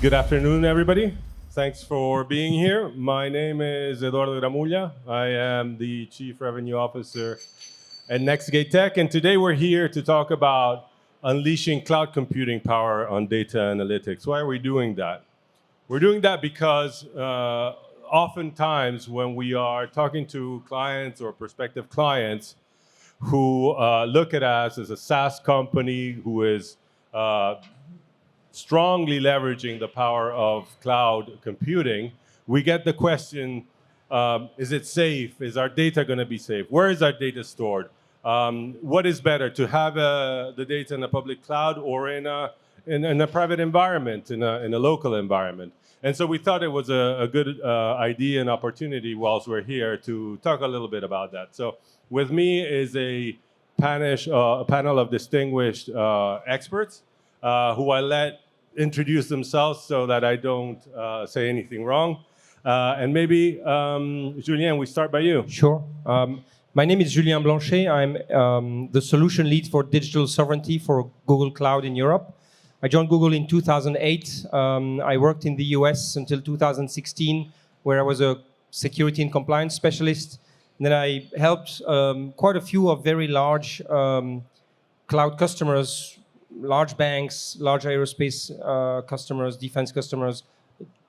Good afternoon, everybody. Thanks for being here. My name is Eduardo Gramuglia. I am the Chief Revenue Officer at NextGate Tech, and today we're here to talk about unleashing cloud computing power on data analytics. Why are we doing that? We're doing that because oftentimes when we are talking to clients or prospective clients who look at us as a SaaS company who is strongly leveraging the power of cloud computing, we get the question, is it safe? Is our data going to be safe? Where is our data stored? What is better, to have the data in a public cloud or in a private environment, in a local environment? And so we thought it was a good idea and opportunity whilst we're here to talk a little bit about that. So with me is a panel of distinguished experts who I let introduce themselves so that I don't say anything wrong. And maybe, Julien, we start by you. Sure. My name is Julien Blanchez. I'm the solution lead for digital sovereignty for Google Cloud in Europe. I joined Google in 2008. I worked in the US until 2016, where I was a security and compliance specialist. And then I helped quite a few of very large cloud customers, large banks, large aerospace customers, defense customers,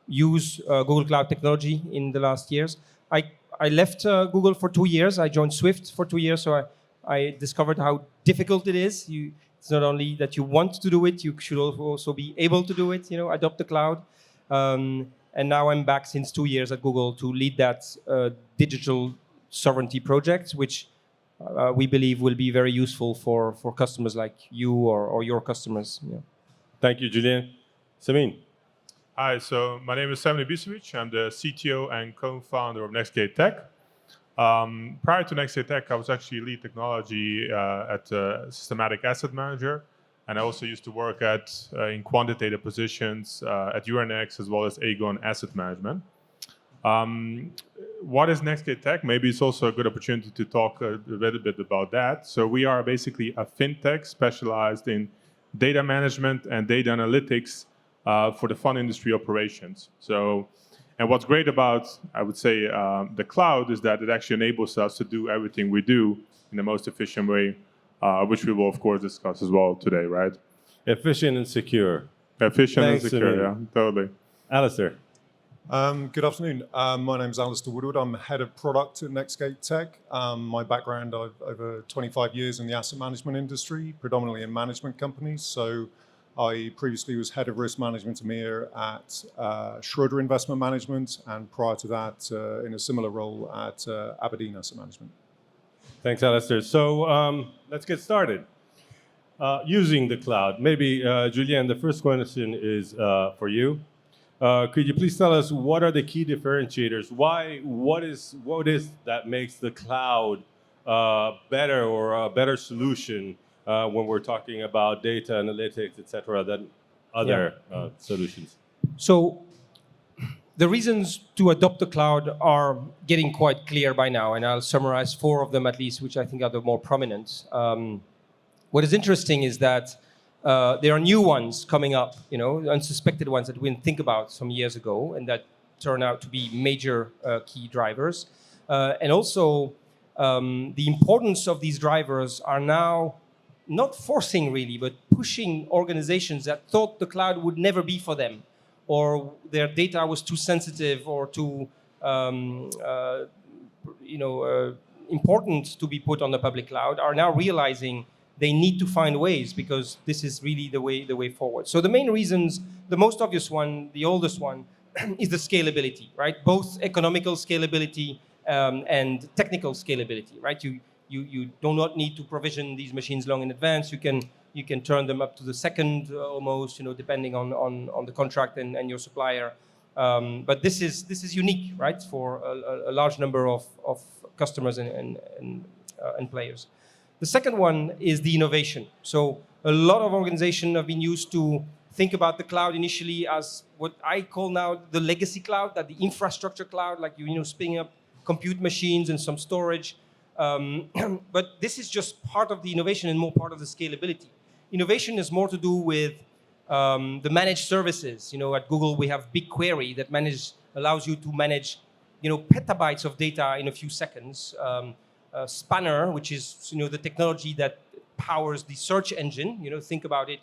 use Google Cloud technology in the last years. I left Google for 2 years. I joined Swift for 2 years, so I discovered how difficult it is. It's not only that you want to do it, you should also be able to do it, adopt the cloud. And now I'm back since 2 years at Google to lead that digital sovereignty project, which we believe will be very useful for customers like you or your customers. Yeah. Thank you, Julien. Semin. Hi, so my name is Semin Ibisevic. I'm the CTO and co-founder of NextGate Tech. Prior to NextGate Tech, I was actually lead technology at Systematic Asset Manager, and I also used to work in quantitative positions at Euronext as well as Aegon Asset Management. What is NextGate Tech? Maybe it's also a good opportunity to talk a little bit about that. So we are basically a fintech specialized in data management and data analytics for the fund industry operations. And what's great about, I would say, the cloud is that it actually enables us to do everything we do in the most efficient way, which we will, of course, discuss as well today, right? Efficient and secure. Efficient Thanks, and secure, Semin. yeah, totally. Alastair. Good afternoon. My name is Alastair Woodward. I'm head of product at NextGate Tech. My background, I've over 25 years in the asset management industry, predominantly in management companies. So I previously was head of risk management EMEA at Schroeder Investment Management, and prior to that, in a similar role at Aberdeen Asset Management. Thanks, Alastair. So let's get started. Using the cloud. Maybe, Julien, the first question is for you. Could you please tell us what are the key differentiators? What is that makes the cloud better or a better solution when we're talking about data analytics, etc., than other solutions? So the reasons to adopt the cloud are getting quite clear by now, and I'll summarize 4 of them at least, which I think are the more prominent. What is interesting is that there are new ones coming up, unsuspected ones that we didn't think about some years ago, and that turn out to be major key drivers. And also, the importance of these drivers are now not forcing really, but pushing organizations that thought the cloud would never be for them, or their data was too sensitive or too important to be put on the public cloud, are now realizing they need to find ways, because this is really the way forward. So the main reasons, the most obvious one, the oldest one, is the scalability, right? Both economical scalability and technical scalability, right? You do not need to provision these machines long in advance. You can turn them up to the second almost, depending on the contract and your supplier. But this is unique, right, for a large number of customers and players. The second one is the innovation. So a lot of organizations have been used to think about the cloud initially as what I call now the legacy cloud, that the infrastructure cloud, like spinning up compute machines and some storage. But this is just part of the innovation and more part of the scalability. Innovation is more to do with The managed services, at Google we have BigQuery that allows you to manage, petabytes of data in a few seconds. Spanner, which is, the technology that powers the search engine. Think about it.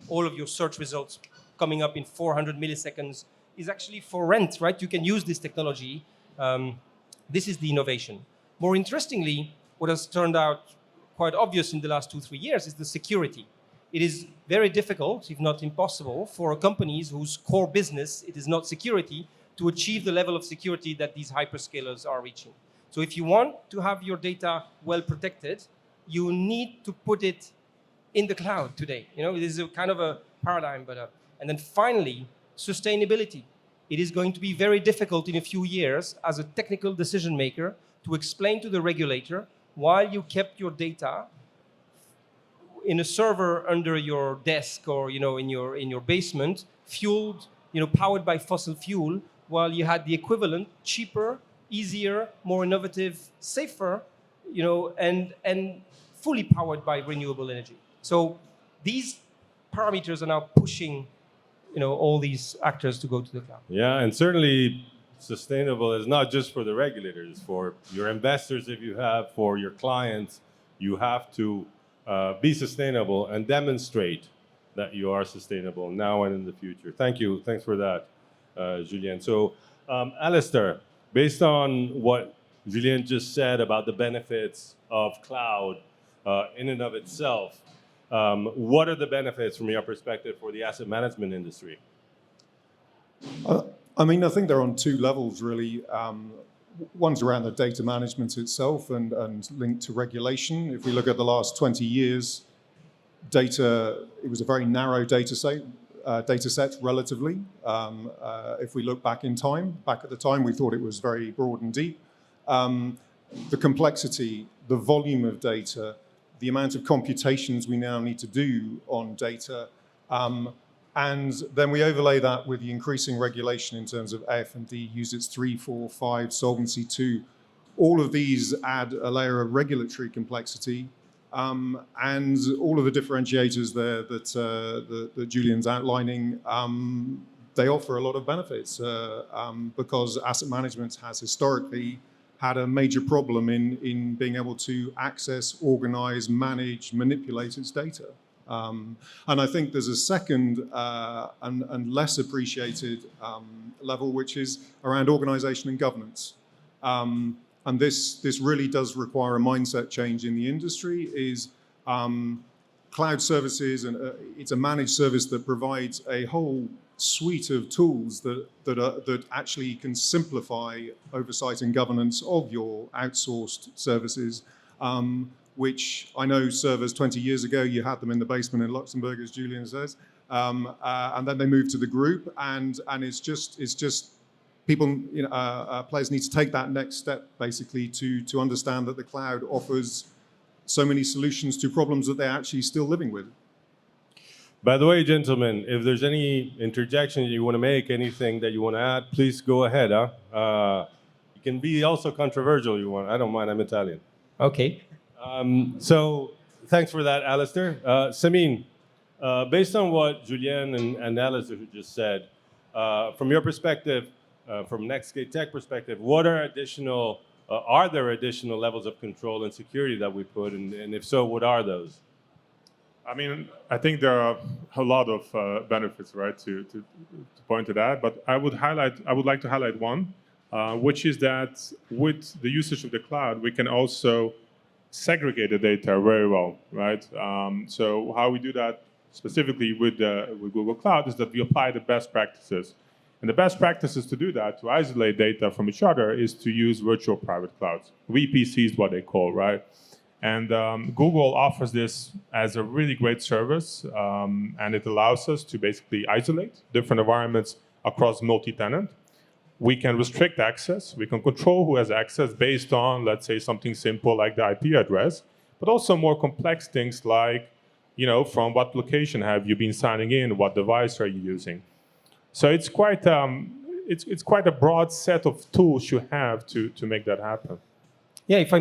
All of your search results coming up in 400 milliseconds is actually for rent, right? You can use this technology. This is the innovation. More interestingly, what has turned out quite obvious in the last 2-3 years is the security. It is very difficult, if not impossible, for companies whose core business it is not security to achieve the level of security that these hyperscalers are reaching. So if you want to have your data well protected, you need to put it in the cloud today. It is a kind of a paradigm. And then finally, sustainability. It is going to be very difficult in a few years as a technical decision maker to explain to the regulator why you kept your data in a server under your desk or in your basement, fueled, powered by fossil fuel, while you had the equivalent, cheaper, easier, more innovative, safer, and fully powered by renewable energy. So these parameters are now pushing, all these actors to go to the cloud. Yeah, and certainly sustainable is not just for the regulators, for your investors, if you have, for your clients. You have to be sustainable and demonstrate that you are sustainable now and in the future. Thank you. Thanks for that, Julien. So, Alastair, based on what Julien just said about the benefits of cloud in and of itself, what are the benefits from your perspective for the asset management industry? I think they're on two levels, really. One's around the data management itself and linked to regulation. If we look at the last 20 years, it was a very narrow data set relatively. If we look back in time, back at the time, we thought it was very broad and deep. The complexity, the volume of data, the amount of computations we now need to do on data, and then we overlay that with the increasing regulation in terms of AF&D, UCITS 3, 4, 5, Solvency 2. All of these add a layer of regulatory complexity, and all of the differentiators there that Julien's outlining, they offer a lot of benefits because asset management has historically had a major problem in being able to access, organize, manage, manipulate its data. And I think there's a second and less appreciated level, which is around organization and governance. And this really does require a mindset change in the industry, is cloud services, and it's a managed service that provides a whole suite of tools that actually can simplify oversight and governance of your outsourced services, which I know servers 20 years ago, you had them in the basement in Luxembourg, as Julien says, and then they moved to the group, and it's just people, players need to take that next step basically to understand that the cloud offers so many solutions to problems that they're actually still living with. By the way, gentlemen, if there's any interjection you want to make, anything that you want to add, please go ahead. You can be also controversial if you want. I don't mind, I'm Italian. Okay. So thanks for that, Alastair. Semin, based on what Julien and Alastair just said, from your perspective, from Nextgate Tech perspective, what are there additional levels of control and security that we put, and if so, what are those? I think there are a lot of benefits, right, to point to that. But I would like to highlight one, which is that with the usage of the cloud, we can also segregate the data very well, right? So how we do that specifically with Google Cloud is that we apply the best practices. And the best practices to do that, to isolate data from each other, is to use virtual private clouds. VPC is what they call, right? And Google offers this as a really great service, and it allows us to basically isolate different environments across multi-tenant. We can restrict access. We can control who has access based on, let's say, something simple like the IP address, but also more complex things like, from what location have you been signing in, what device are you using. So it's quite a broad set of tools you have to make that happen. Yeah, if I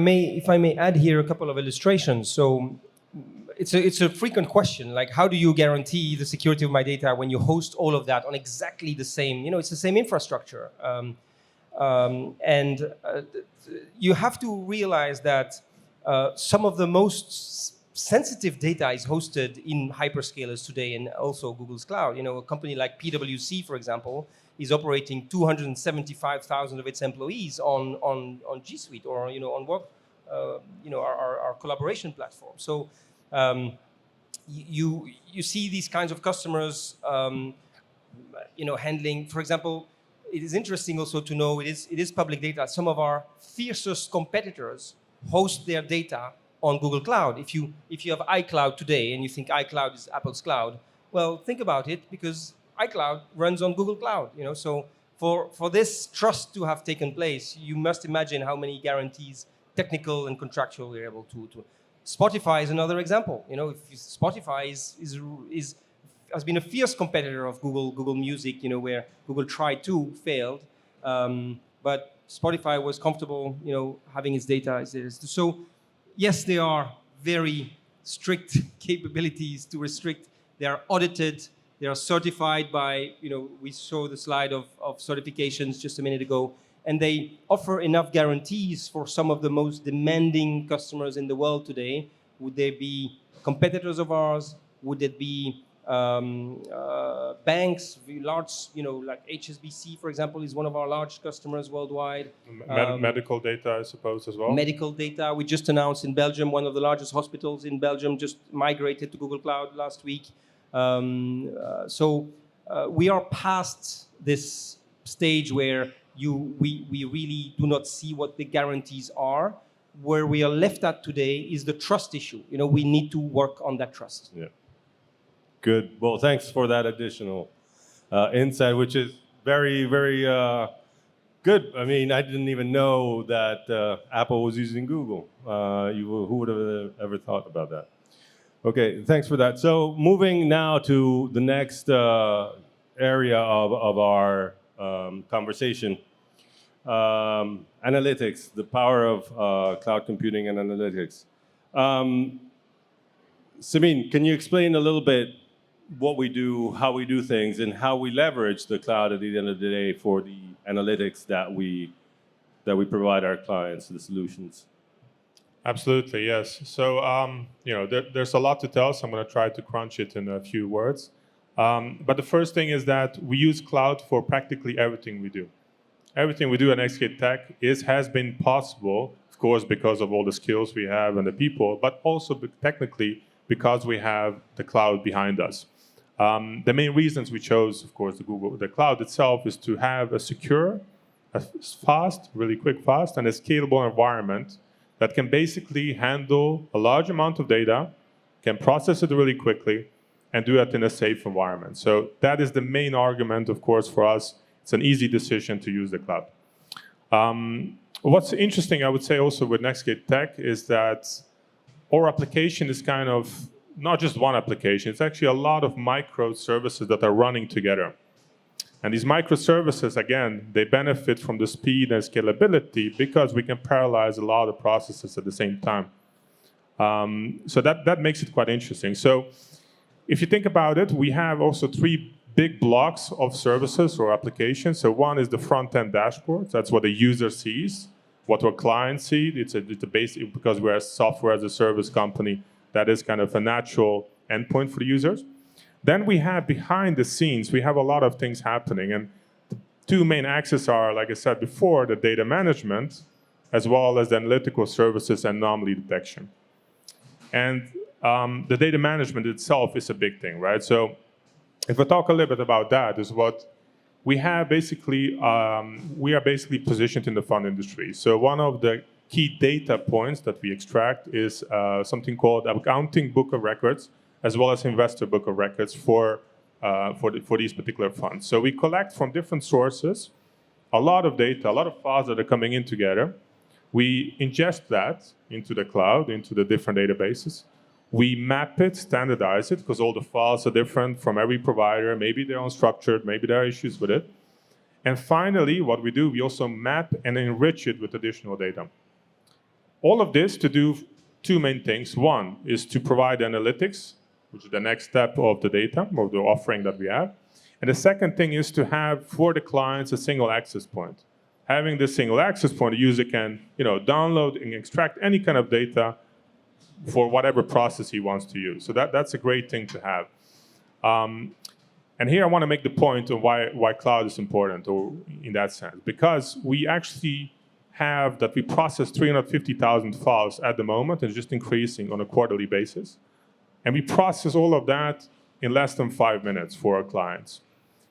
may add here a couple of illustrations. So it's a frequent question. Like, how do you guarantee the security of my data when you host all of that on exactly the same? It's the same infrastructure, and you have to realize that some of the most sensitive data is hosted in hyperscalers today, and also Google's cloud. A company like PwC, for example, is operating 275,000 of its employees on G Suite or on work. Our collaboration platform. So you see these kinds of customers, handling. For example, it is interesting also to know it is public data. Some of our fiercest competitors host their data on Google Cloud. If you have iCloud today and you think iCloud is Apple's cloud, well, think about it, because iCloud runs on Google Cloud. So for this trust to have taken place, you must imagine how many guarantees, technical and contractual, we're able to. Spotify is another example. If Spotify has been a fierce competitor of Google Music, where Google tried to, failed, but Spotify was comfortable, having its data as it is. So yes, there are very strict capabilities to restrict. They are audited. They are certified by, we saw the slide of certifications just a minute ago. And they offer enough guarantees for some of the most demanding customers in the world today. Would they be competitors of ours? Would it be banks, large, like HSBC, for example, is one of our large customers worldwide. Medical data, I suppose, as well. Medical data. We just announced in Belgium, one of the largest hospitals in Belgium just migrated to Google Cloud last week. So we are past this stage where we really do not see what the guarantees are. Where we are left at today is the trust issue. We need to work on that trust. Yeah. Good. Well, thanks for that additional insight, which is very, very good. I mean, I didn't even know that Apple was using Google. Who would have ever thought about that? Okay, thanks for that. So moving now to the next area of our conversation. Analytics, the power of cloud computing and analytics. Semin, can you explain a little bit what we do, how we do things, and how we leverage the cloud at the end of the day for the analytics that we provide our clients, the solutions? Absolutely, yes. So, there's a lot to tell, so I'm going to try to crunch it in a few words. But the first thing is that we use cloud for practically everything we do. Everything we do at Netscape Tech has been possible, of course, because of all the skills we have and the people, but also technically because we have the cloud behind us. The main reasons we chose, of course, the cloud itself is to have a secure, a fast, really quick, fast, and a scalable environment that can basically handle a large amount of data, can process it really quickly, and do it in a safe environment. So that is the main argument, of course, for us. It's an easy decision to use the cloud. What's interesting, I would say, also with Netscape Tech is that our application is kind of not just one application. It's actually a lot of microservices that are running together. And these microservices, again, they benefit from the speed and scalability because we can parallelize a lot of processes at the same time. So that makes it quite interesting. So if you think about it, we have also three big blocks of services or applications. So one is the front-end dashboard. That's what the user sees, what our clients see. It's a basic, because we're a software as a service company, that is kind of a natural endpoint for the users. Then we have behind the scenes, we have a lot of things happening. And the two main axes are, like I said before, the data management, as well as the analytical services and anomaly detection. And the data management itself is a big thing, right? So if I talk a little bit about that, is what we have basically, we are basically positioned in the fund industry. So one of the key data points that we extract is something called accounting book of records, as well as investor book of records for these particular funds. So we collect from different sources a lot of data, a lot of files that are coming in together. We ingest that into the cloud, into the different databases. We map it, standardize it, because all the files are different from every provider. Maybe they're unstructured, maybe there are issues with it. And finally, what we do, we also map and enrich it with additional data. All of this to do two main things. One is to provide analytics, which is the next step of the data, or the offering that we have. And the second thing is to have, for the clients, a single access point. Having this single access point, the user can download and extract any kind of data for whatever process he wants to use. So that's a great thing to have. And here I want to make the point of why cloud is important, or in that sense. Because we actually have that we process 350,000 files at the moment, and just increasing on a quarterly basis. And we process all of that in less than 5 minutes for our clients.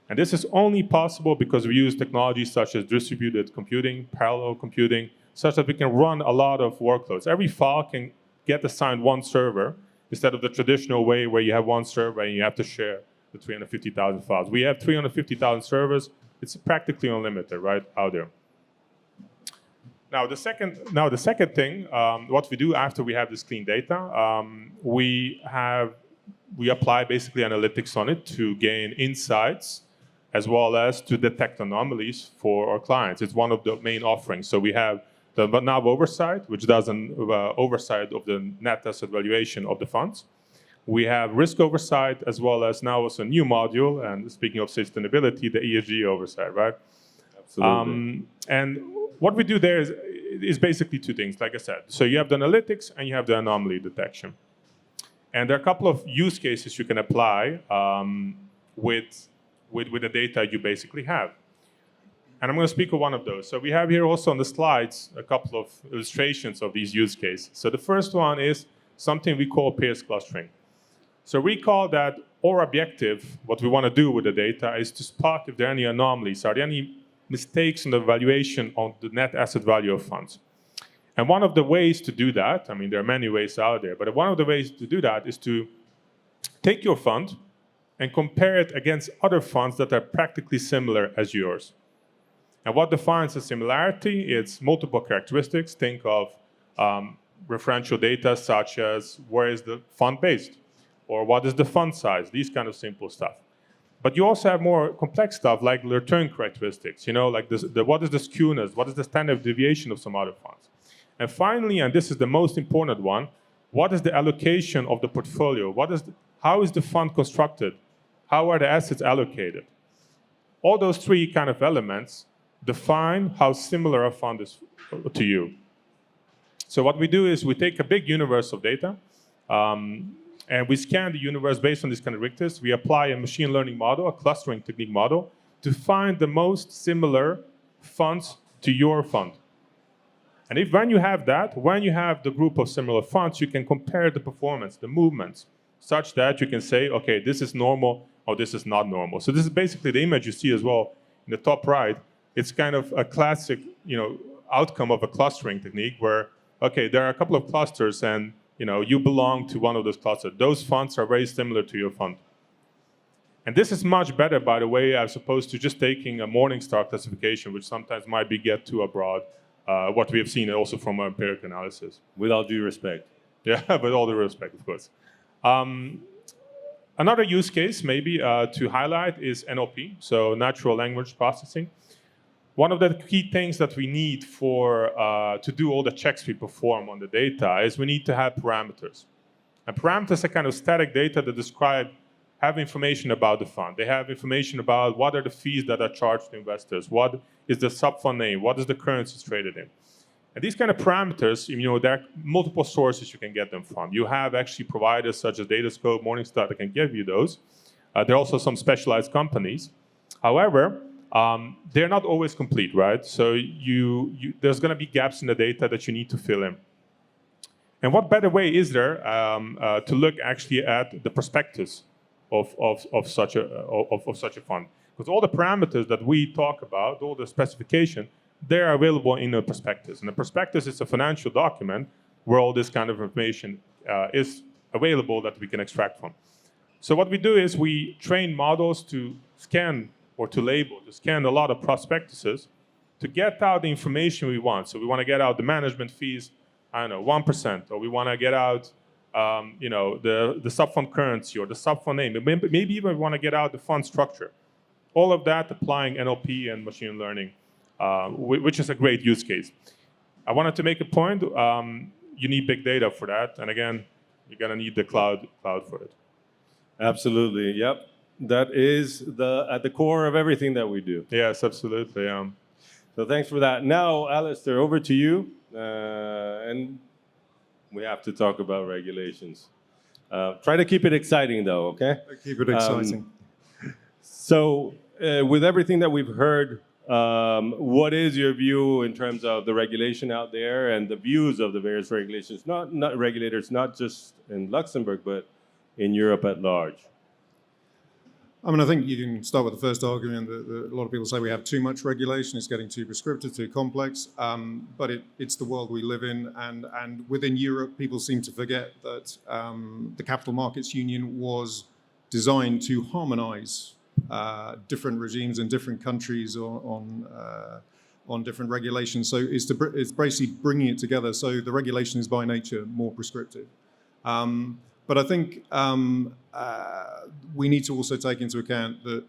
And this is only possible because we use technologies such as distributed computing, parallel computing, such that we can run a lot of workloads. Every file can get assigned one server instead of the traditional way where you have one server and you have to share the 350,000 files. We have 350,000 servers. It's practically unlimited, right, out there. Now the second thing, what we do after we have this clean data, we apply basically analytics on it to gain insights, as well as to detect anomalies for our clients. It's one of the main offerings. So we have the NAV oversight, which does an oversight of the net asset valuation of the funds. We have risk oversight, as well as now also a new module, and speaking of sustainability, the ESG oversight, right? Absolutely. And what we do there is basically two things, like I said. So you have the analytics and you have the anomaly detection. And there are a couple of use cases you can apply with the data you basically have. And I'm going to speak of one of those. So we have here also on the slides a couple of illustrations of these use cases. So the first one is something we call Pearce clustering. So recall that our objective, what we want to do with the data, is to spot if there are any anomalies, are there any mistakes in the valuation of the net asset value of funds. And one of the ways to do that, I mean, there are many ways out there, but one of the ways to do that is to take your fund and compare it against other funds that are practically similar as yours. And what defines a similarity? It's multiple characteristics. Think of referential data such as where is the fund based, or what is the fund size, these kind of simple stuff. But you also have more complex stuff like return characteristics, like what is the skewness, what is the standard deviation of some other funds. And finally, and this is the most important one, what is the allocation of the portfolio? How is the fund constructed? How are the assets allocated? All those three kind of elements define how similar a fund is to you. So what we do is we take a big universe of data, and we scan the universe based on these characteristics. We apply a machine learning model, a clustering technique model, to find the most similar funds to your fund. And when you have the group of similar funds, you can compare the performance, the movements, such that you can say, okay, this is normal or this is not normal. So this is basically the image you see as well in the top right. It's kind of a classic, outcome of a clustering technique where, okay, there are a couple of clusters and you belong to one of those clusters. Those funds are very similar to your fund. And this is much better, by the way, as opposed to just taking a Morningstar classification, which sometimes might be get too abroad, what we have seen also from our empirical analysis. With all due respect. Yeah, with all due respect, of course. Another use case maybe to highlight is NLP, so natural language processing. One of the key things that we need to do all the checks we perform on the data is we need to have parameters. And parameters are kind of static data that have information about the fund. They have information about what are the fees that are charged to investors, what is the sub-fund name, what is the currency traded in. And these kind of parameters, there are multiple sources you can get them from. You have actually providers such as Datascope, Morningstar that can give you those. There are also some specialized companies. However, they're not always complete, right? So there's going to be gaps in the data that you need to fill in. And what better way is there to look actually at the prospectus of such a fund? Because all the parameters that we talk about, all the specification, they're available in the prospectus. And the prospectus is a financial document where all this kind of information is available that we can extract from. So what we do is we train models to scan or to label, to scan a lot of prospectuses to get out the information we want. So we want to get out the management fees, 1%, or we want to get out, the sub-fund currency or the sub-fund name. Maybe even we want to get out the fund structure. All of that applying NLP and machine learning, which is a great use case. I wanted to make a point. you need big data for that. And again, you're going to need the cloud for it. Absolutely. Yep. That is at the core of everything that we do. Yes, absolutely. So thanks for that. Now, Alastair, over to you. And we have to talk about regulations. Try to keep it exciting, though, okay? Keep it exciting. So with everything that we've heard, what is your view in terms of the regulation out there and the views of the various regulations, not regulators, not just in Luxembourg, but in Europe at large? I mean, I think you can start with the first argument that a lot of people say we have too much regulation, it's getting too prescriptive, too complex, but it's the world we live in, and within Europe, people seem to forget that the Capital Markets Union was designed to harmonize different regimes in different countries on different regulations. So it's basically bringing it together. So the regulation is by nature more prescriptive. But I think we need to also take into account that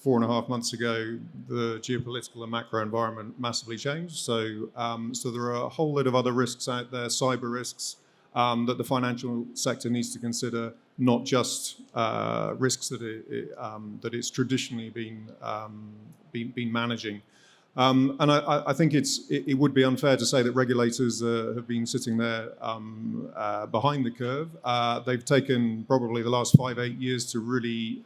4.5 months ago, the geopolitical and macro environment massively changed. So there are a whole lot of other risks out there, cyber risks, that the financial sector needs to consider, not just risks that it's traditionally been managing. And I think it would be unfair to say that regulators have been sitting there behind the curve. They've taken probably the last 5-8 years to really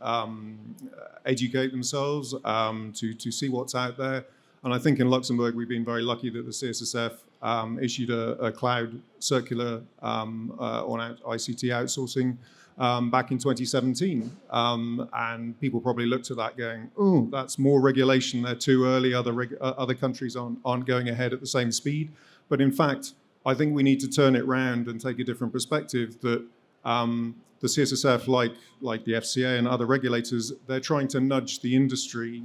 educate themselves, to see what's out there. And I think in Luxembourg, we've been very lucky that the CSSF issued a cloud circular on ICT outsourcing back in 2017. And people probably looked at that going, oh, that's more regulation, they're too early, other countries aren't going ahead at the same speed. But in fact, I think we need to turn it round and take a different perspective that the CSSF, like the FCA and other regulators, they're trying to nudge the industry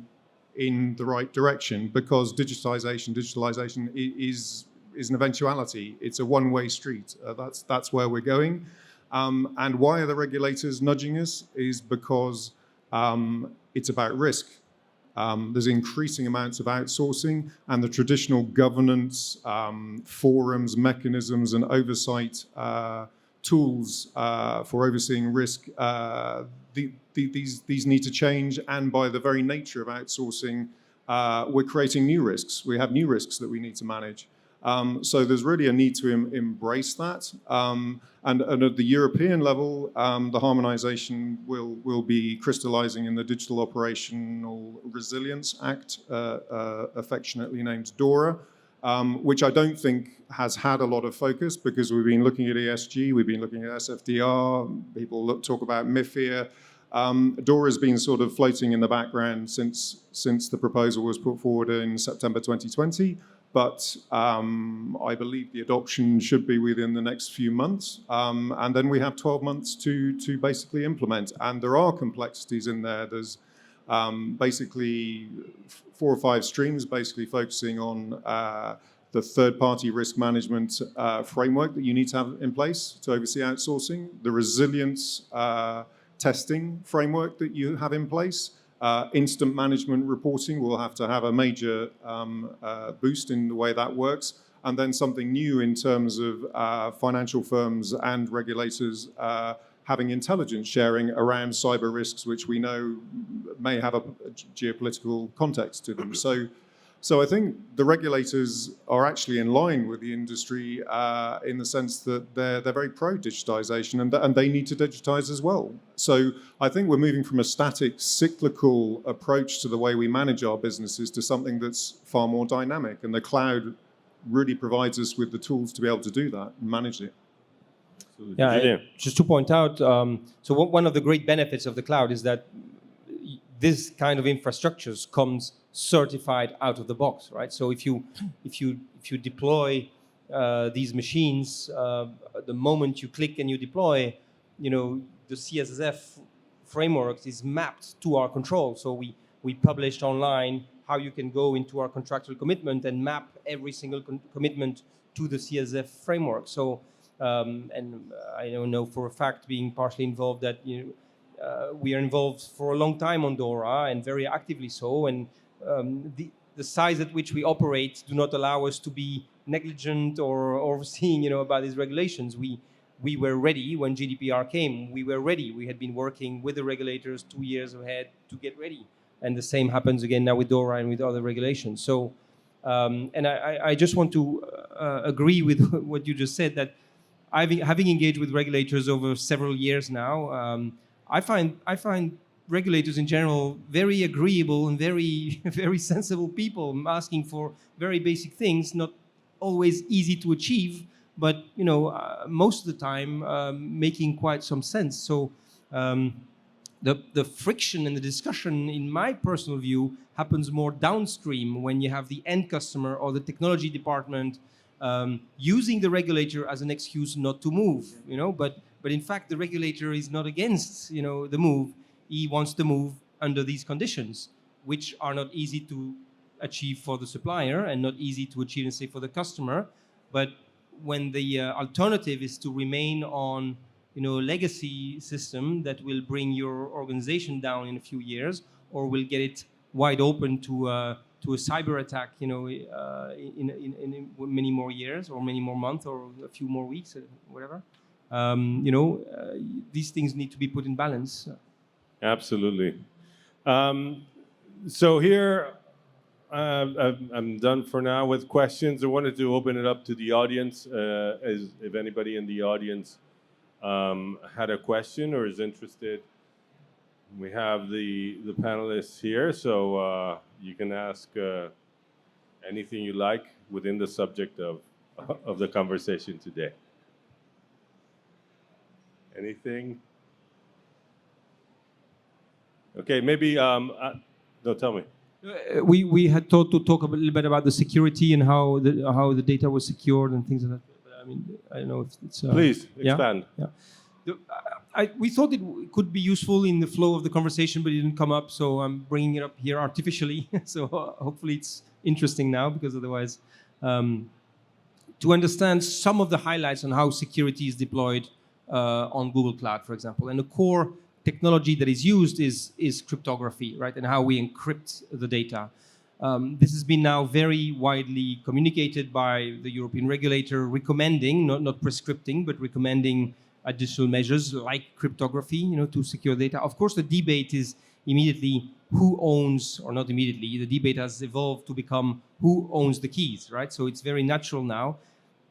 in the right direction, because digitalization is an eventuality. It's a one-way street. That's where we're going. And why are the regulators nudging us? Is because it's about risk. There's increasing amounts of outsourcing, and the traditional governance, forums, mechanisms, and oversight tools for overseeing risk, these need to change. And by the very nature of outsourcing, we're creating new risks. We have new risks that we need to manage. So there's really a need to embrace that. And at the European level, the harmonization will be crystallizing in the Digital Operational Resilience Act, affectionately named DORA, which I don't think has had a lot of focus, because we've been looking at ESG, we've been looking at SFDR, people talk about MIFIR. DORA has been sort of floating in the background since the proposal was put forward in September 2020. But I believe the adoption should be within the next few months. And then we have 12 months to basically implement. And there are complexities in there. There's basically 4 or 5 streams basically focusing on the third-party risk management framework that you need to have in place to oversee outsourcing, the resilience testing framework that you have in place. Instant management reporting will have to have a major boost in the way that works. And then something new in terms of financial firms and regulators having intelligence sharing around cyber risks, which we know may have a geopolitical context to them. So I think the regulators are actually in line with the industry in the sense that they're very pro-digitization, and they need to digitize as well. So I think we're moving from a static, cyclical approach to the way we manage our businesses to something that's far more dynamic. And the cloud really provides us with the tools to be able to do that and manage it. Yeah, just to point out, so one of the great benefits of the cloud is that this kind of infrastructures comes certified out of the box, right? So if you deploy these machines, the moment you click and you deploy, the CSSF framework is mapped to our control. So we published online how you can go into our contractual commitment and map every single commitment to the CSSF framework. So and I don't know for a fact, being partially involved, that we are involved for a long time on DORA, and very actively so. And the size at which we operate do not allow us to be negligent or overseeing, about these regulations. We were ready when GDPR came. We were ready. We had been working with the regulators 2 years ahead to get ready. And the same happens again now with DORA and with other regulations. So, and I just want to agree with what you just said, that having engaged with regulators over several years now, I find regulators in general very agreeable and very very sensible people, asking for very basic things, not always easy to achieve, but most of the time making quite some sense. So the friction and the discussion, in my personal view, happens more downstream when you have the end customer or the technology department using the regulator as an excuse not to move. But in fact, the regulator is not against the move. He wants to move under these conditions, which are not easy to achieve for the supplier and not easy to achieve, and say, for the customer. But when the alternative is to remain on a legacy system that will bring your organization down in a few years, or will get it wide open to a cyber attack, in many more years, or many more months, or a few more weeks, or whatever. These things need to be put in balance. Absolutely. So here, I'm done for now with questions. I wanted to open it up to the audience, as if anybody in the audience had a question or is interested. We have the panelists here, so you can ask anything you like within the subject of the conversation today. Anything? Okay, maybe, no, tell me. We had thought to talk a little bit about the security and how the data was secured and things like that. But I mean, I don't know if it's... Please, expand. Yeah. We thought it could be useful in the flow of the conversation, but it didn't come up, so I'm bringing it up here artificially. So hopefully it's interesting now, because otherwise... to understand some of the highlights on how security is deployed on Google Cloud, for example. And the core technology that is used is cryptography, right? And how we encrypt the data. This has been now very widely communicated by the European regulator, recommending, not prescripting, but recommending additional measures like cryptography, to secure data. Of course, the debate is immediately who owns, or not immediately, the debate has evolved to become who owns the keys, right? So it's very natural now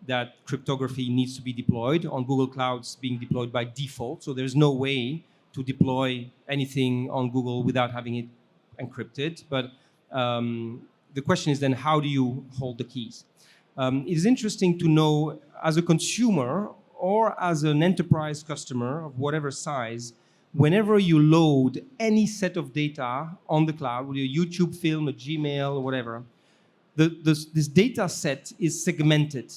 that cryptography needs to be deployed on Google Clouds, being deployed by default. So there's no way to deploy anything on Google without having it encrypted. But the question is then, how do you hold the keys? It is interesting to know, as a consumer or as an enterprise customer of whatever size, whenever you load any set of data on the cloud, with your YouTube film, a Gmail, or whatever, this data set is segmented,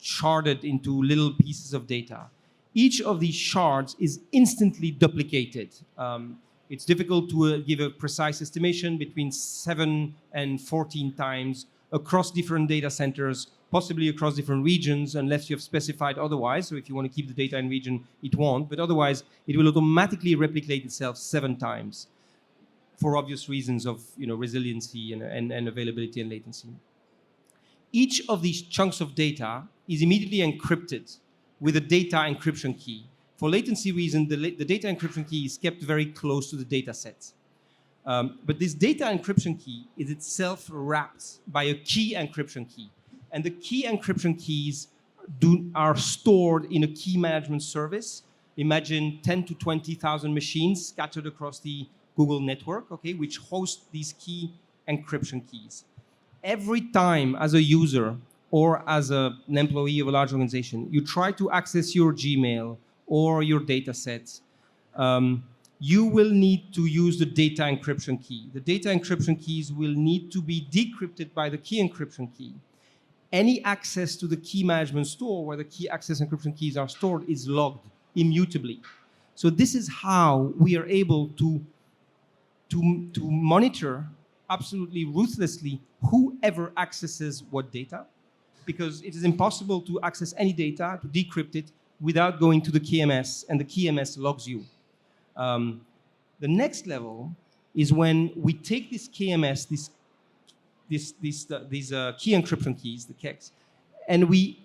sharded into little pieces of data. Each of these shards is instantly duplicated. It's difficult to give a precise estimation, between 7 and 14 times across different data centers, possibly across different regions, unless you have specified otherwise. So if you want to keep the data in region, it won't. But otherwise, it will automatically replicate itself 7 times, for obvious reasons of resiliency and availability and latency. Each of these chunks of data is immediately encrypted with a data encryption key. For latency reasons, the data encryption key is kept very close to the data set. But this data encryption key is itself wrapped by a key encryption key. And the key encryption keys are stored in a key management service. Imagine 10 to 20,000 machines scattered across the Google network, okay, which host these key encryption keys. Every time as a user or as an employee of a large organization, you try to access your Gmail or your data sets, you will need to use the data encryption key. The data encryption keys will need to be decrypted by the key encryption key. Any access to the key management store where the key access encryption keys are stored is logged immutably. So this is how we are able to monitor absolutely ruthlessly whoever accesses what data, because it is impossible to access any data, to decrypt it, without going to the KMS, and the KMS logs you. The next level is when we take this KMS, these key encryption keys, the KEKs, and we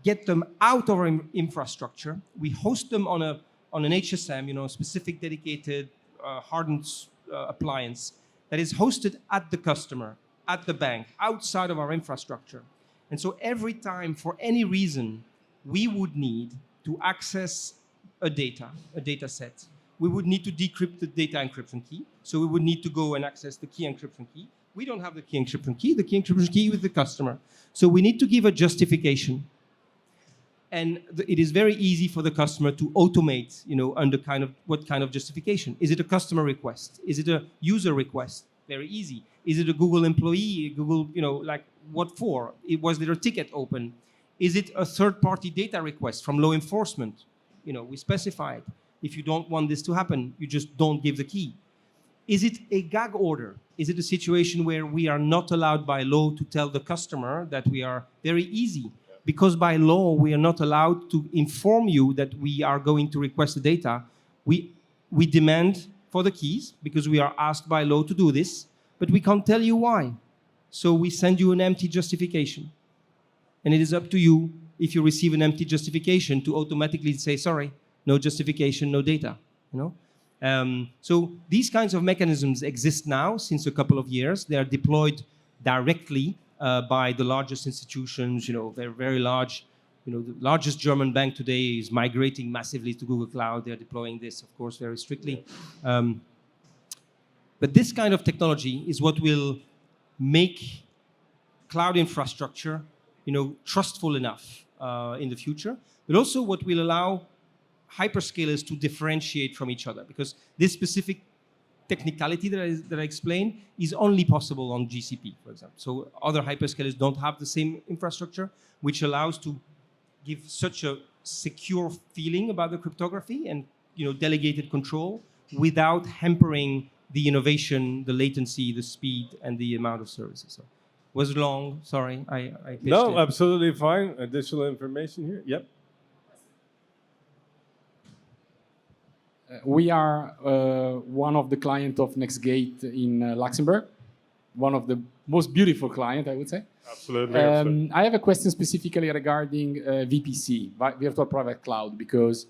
get them out of our infrastructure. We host them on an HSM, you know, specific dedicated hardened appliance that is hosted at the customer, at the bank, outside of our infrastructure. And so every time, for any reason, we would need to access a data set, we would need to decrypt the data encryption key. So we would need to go and access the key encryption key. We don't have the key encryption key. The key encryption key with the customer. So we need to give a justification. And it is very easy for the customer to automate, you know, under what kind of justification? Is it a customer request? Is it a user request? Very easy. Is it a Google employee? Google, you know, like what for? Was there a ticket open? Is it a third-party data request from law enforcement? You know, we specify it. If you don't want this to happen, you just don't give the key. Is it a gag order? Is it a situation where we are not allowed by law to tell the customer that we are very easy? Because by law, we are not allowed to inform you that we are going to request the data. We demand for the keys because we are asked by law to do this, but we can't tell you why. So we send you an empty justification. And it is up to you, if you receive an empty justification, to automatically say, sorry, no justification, no data, you know? So these kinds of mechanisms exist now since a couple of years. They are deployed directly by the largest institutions. You know, they're very large. You know, the largest German bank today is migrating massively to Google Cloud. They're deploying this, of course, very strictly. But this kind of technology is what will make cloud infrastructure, you know, trustful enough in the future, but also what will allow hyperscalers to differentiate from each other, because this specific technicality that I explained is only possible on GCP, for example. So other hyperscalers don't have the same infrastructure, which allows to give such a secure feeling about the cryptography and, you know, delegated control without hampering the innovation, the latency, the speed, and the amount of services. So it was long. Sorry, I pitched No, it. absolutely fine. Additional information here. Yep. We are one of the clients of Nextgate in Luxembourg, one of the most beautiful clients, I would say. Absolutely. Absolutely. I have a question specifically regarding VPC, Virtual Private Cloud, because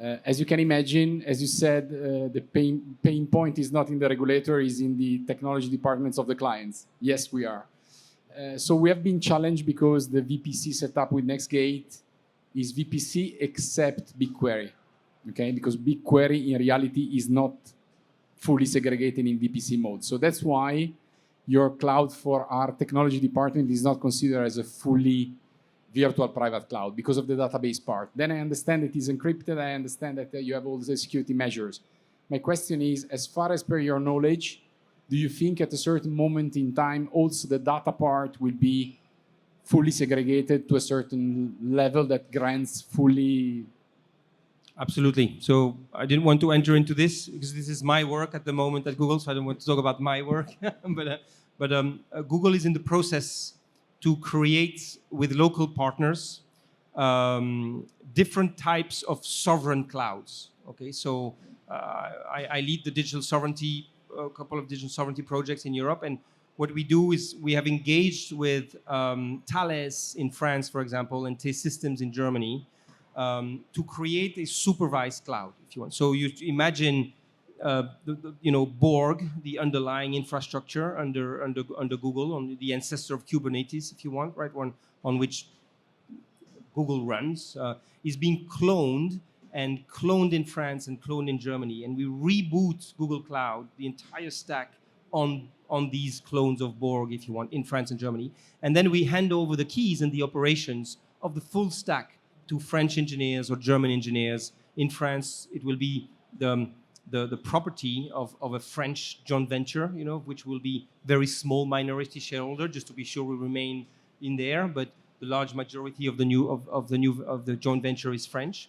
as you can imagine, as you said, the pain point is not in the regulator, is in the technology departments of the clients. Yes, we are. So we have been challenged because the VPC setup with Nextgate is VPC except BigQuery. Okay, because BigQuery in reality is not fully segregated in VPC mode. So that's why your cloud for our technology department is not considered as a fully virtual private cloud because of the database part. Then I understand it is encrypted. I understand that you have all the security measures. My question is, as far as per your knowledge, do you think at a certain moment in time also the data part will be fully segregated to a certain level that grants fully? Absolutely. So I didn't want to enter into this because this is my work at the moment at Google, so I don't want to talk about my work. but Google is in the process to create with local partners different types of sovereign clouds. Okay, so I lead the digital sovereignty, a couple of digital sovereignty projects in Europe, and what we do is we have engaged with Thales in France, for example, and T-Systems in Germany. To create a supervised cloud, if you want. So you imagine, Borg, the underlying infrastructure under Google, on the ancestor of Kubernetes, if you want, right, one on which Google runs, is being cloned in France and cloned in Germany, and we reboot Google Cloud, the entire stack, on these clones of Borg, if you want, in France and Germany, and then we hand over the keys and the operations of the full stack to French engineers or German engineers. In France, it will be the property of a French joint venture, you know, which will be very small minority shareholder, just to be sure we remain in there. But the large majority of the joint venture is French,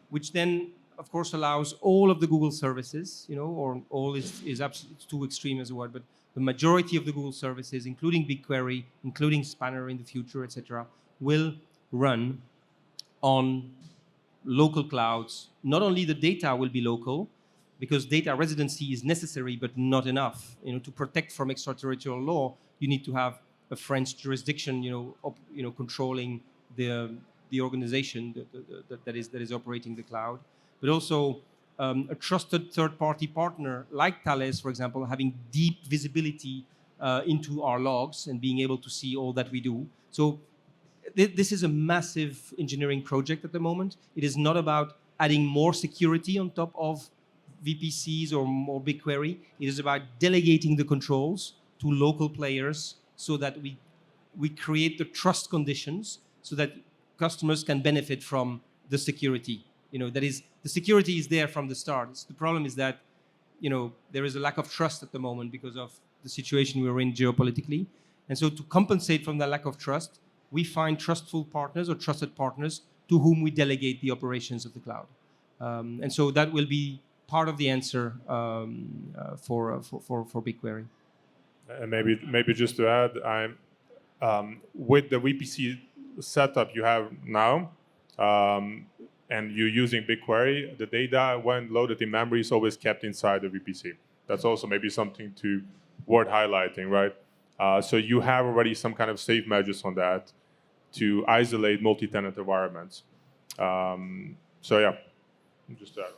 which then, of course, allows all of the Google services, you know, or all is absolutely too extreme as a word, but the majority of the Google services, including BigQuery, including Spanner in the future, etc., will run on local clouds. Not only the data will be local, because data residency is necessary but not enough. You know, to protect from extraterritorial law, you need to have a French jurisdiction, controlling the organization that is operating the cloud, but also a trusted third-party partner like Thales, for example, having deep visibility into our logs and being able to see all that we do. So this is a massive engineering project at the moment. It is not about adding more security on top of VPCs or more BigQuery. It is about delegating the controls to local players so that we create the trust conditions so that customers can benefit from the security. That is, the security is there from the start. The problem is that, there is a lack of trust at the moment because of the situation we're in geopolitically. And so to compensate from that lack of trust, we find trustful partners or trusted partners to whom we delegate the operations of the cloud. And so that will be part of the answer for BigQuery. And maybe just to add, with the VPC setup you have now, and you're using BigQuery, the data, when loaded in memory, is always kept inside the VPC. That's also maybe something worth highlighting, right? So you have already some kind of safe measures on that to isolate multi-tenant environments. So yeah, just that.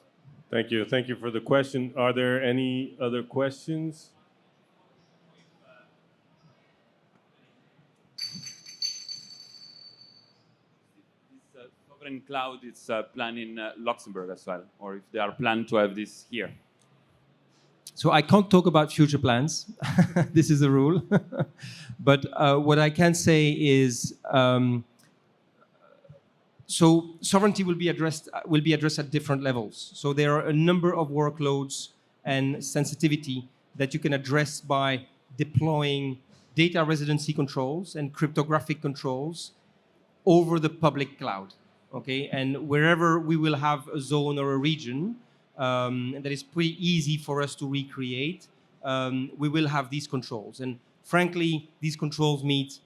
Thank you. Thank you for the question. Are there any other questions? This sovereign cloud is planned in Luxembourg as well, or if they are planned to have this here. So I can't talk about future plans. This is a rule. But what I can say is, so sovereignty will be addressed at different levels. So there are a number of workloads and sensitivity that you can address by deploying data residency controls and cryptographic controls over the public cloud. Okay, and wherever we will have a zone or a region that is pretty easy for us to recreate, we will have these controls. And frankly, these controls meet,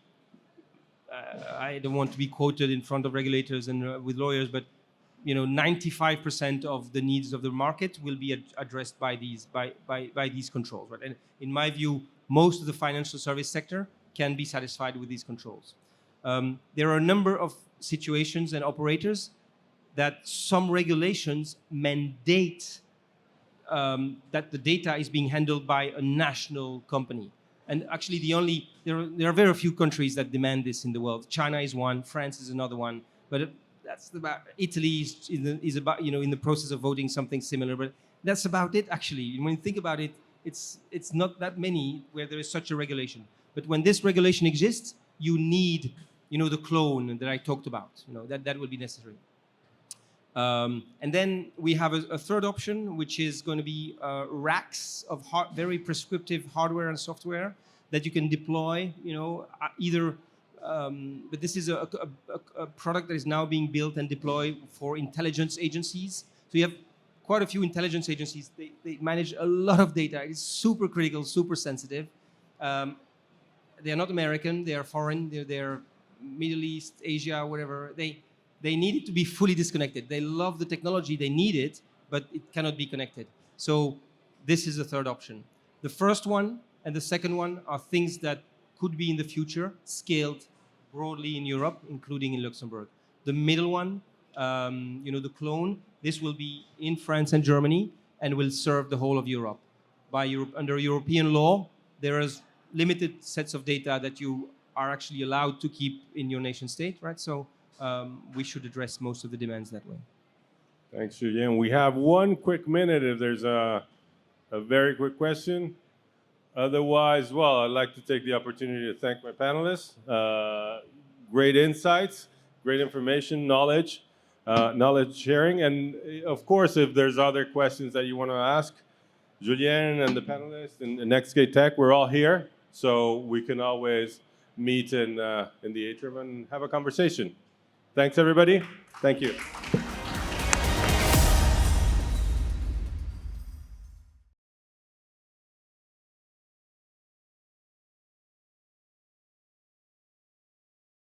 I don't want to be quoted in front of regulators and with lawyers, but 95% of the needs of the market will be addressed by these controls. Right? And in my view, most of the financial service sector can be satisfied with these controls. There are a number of situations and operators that some regulations mandate that the data is being handled by a national company. And actually, there are very few countries that demand this in the world. China is one, France is another one, but that's about Italy is about in the process of voting something similar. But that's about it. Actually, when you think about it, it's not that many where there is such a regulation. But when this regulation exists, you need the clone that I talked about. That will be necessary. And then we have a third option, which is going to be racks of very prescriptive hardware and software that you can deploy, either, but this is a product that is now being built and deployed for intelligence agencies. So you have quite a few intelligence agencies. They manage a lot of data. It's super critical, super sensitive. They are not American. They are foreign. They're Middle East, Asia, whatever. They need it to be fully disconnected. They love the technology, they need it, but it cannot be connected. So this is the third option. The first one and the second one are things that could be in the future scaled broadly in Europe, including in Luxembourg. The middle one, the clone, this will be in France and Germany and will serve the whole of Europe. Under European law, there is limited sets of data that you are actually allowed to keep in your nation state, right? So we should address most of the demands that way. Thanks, Julien. We have 1 quick minute if there's a very quick question. Otherwise, well, I'd like to take the opportunity to thank my panelists. Great insights, great information, knowledge sharing. And of course, if there's other questions that you want to ask, Julien and the panelists and Nextgate Tech, we're all here. So we can always meet in the atrium and have a conversation. Thanks, everybody. Thank you.